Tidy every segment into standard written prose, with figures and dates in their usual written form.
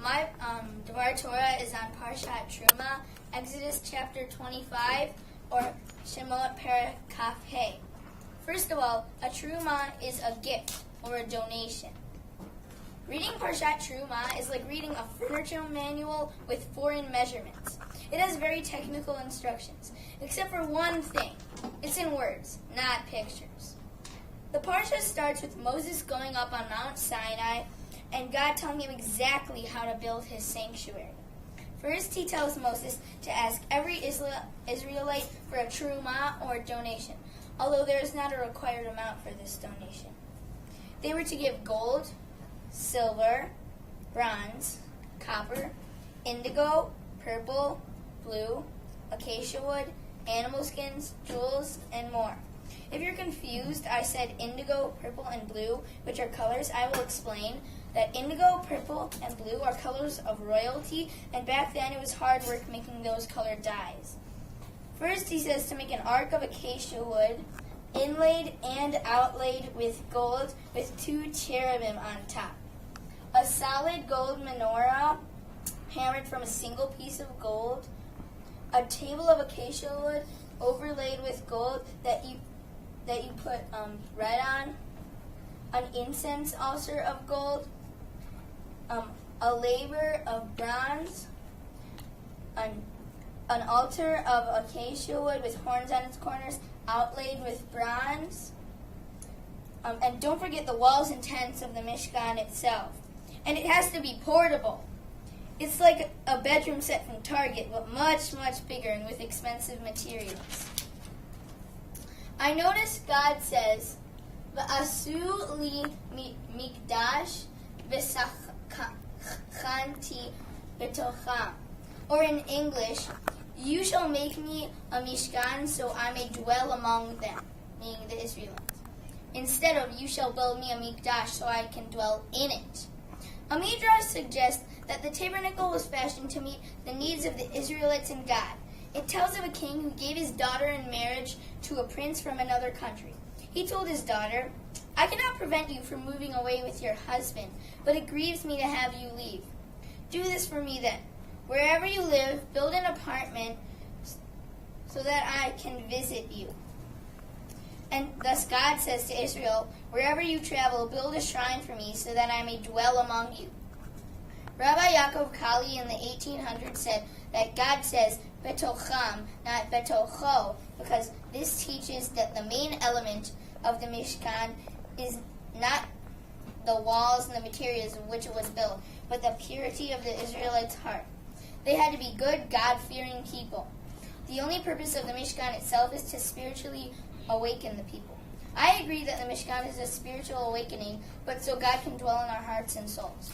My Dvar Torah is on Parshat Trumah, Exodus chapter 25, or Shemot Perek Kaf Hey. First of all, a Trumah is a gift or a donation. Reading Parshat Trumah is like reading a furniture manual with foreign measurements. It has very technical instructions, except for one thing. It's in words, not pictures. The Parsha starts with Moses going up on Mount Sinai and God telling him exactly how to build his sanctuary. First, he tells Moses to ask every Israelite for a Trumah or a donation, although there is not a required amount for this donation. They were to give gold, silver, bronze, copper, indigo, purple, blue, acacia wood, animal skins, jewels, and more. If you're confused, I said indigo, purple, and blue, which are colors. I will explain that indigo, purple, and blue are colors of royalty, and back then it was hard work making those colored dyes. First, he says to make an ark of acacia wood, inlaid and outlaid with gold, with 2 cherubim on top. A solid gold menorah, hammered from a single piece of gold. A table of acacia wood, overlaid with gold that you put bread on. An incense altar of gold. A laver of bronze. An altar of acacia wood with horns on its corners, outlaid with bronze. And don't forget the walls and tents of the Mishkan itself. And it has to be portable. It's like a bedroom set from Target, but much, much bigger and with expensive materials. I noticed God says, V'asu li mikdash v'sachanti b'tocham. Or in English, you shall make me a Mishkan so I may dwell among them, meaning the Israelites. Instead of, you shall build me a Mikdash so I can dwell in it. A Midrash suggests that the tabernacle was fashioned to meet the needs of the Israelites and God. It tells of a king who gave his daughter in marriage to a prince from another country. He told his daughter, I cannot prevent you from moving away with your husband, but it grieves me to have you leave. Do this for me then. Wherever you live, build an apartment so that I can visit you. And thus God says to Israel, wherever you travel, build a shrine for me so that I may dwell among you. Rabbi Yaakov Kali in the 1800s said that God says betocham, not betocho, because this teaches that the main element of the Mishkan is not the walls and the materials of which it was built, but the purity of the Israelites' heart. They had to be good, God-fearing people. The only purpose of the Mishkan itself is to spiritually awaken the people. I agree that the Mishkan is a spiritual awakening, but so God can dwell in our hearts and souls.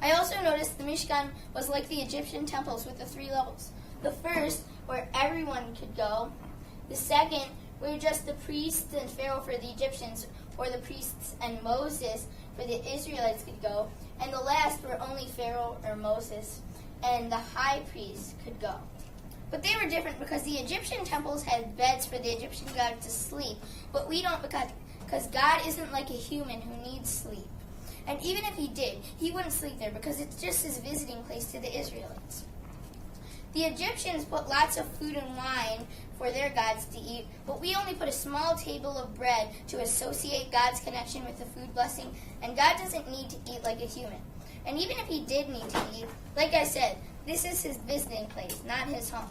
I also noticed the Mishkan was like the Egyptian temples with the 3 levels. The first, where everyone could go. The second, where just the priests and Pharaoh for the Egyptians, or the priests and Moses for the Israelites could go. And the last, where only Pharaoh or Moses and the high priest could go. But they were different because the Egyptian temples had beds for the Egyptian god to sleep, but we don't because God isn't like a human who needs sleep. And even if he did, he wouldn't sleep there because it's just his visiting place to the Israelites. The Egyptians put lots of food and wine for their gods to eat, but we only put a small table of bread to associate God's connection with the food blessing, and God doesn't need to eat like a human. And even if he did need to eat, like I said, this is his visiting place, not his home.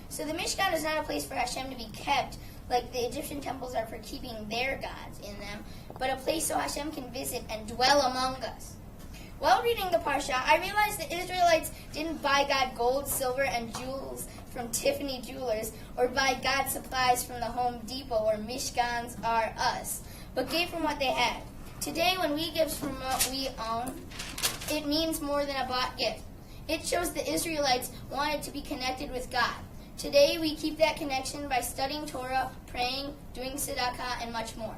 So the Mishkan is not a place for Hashem to be kept like the Egyptian temples are for keeping their gods in them, but a place so Hashem can visit and dwell among us. While reading the Parsha, I realized the Israelites didn't buy God gold, silver, and jewels from Tiffany Jewelers, or buy God supplies from the Home Depot where Mishkans are us, but gave from what they had. Today, when we give from what we own, it means more than a bought gift. It shows the Israelites wanted to be connected with God. Today, we keep that connection by studying Torah, praying, doing tzedakah, and much more.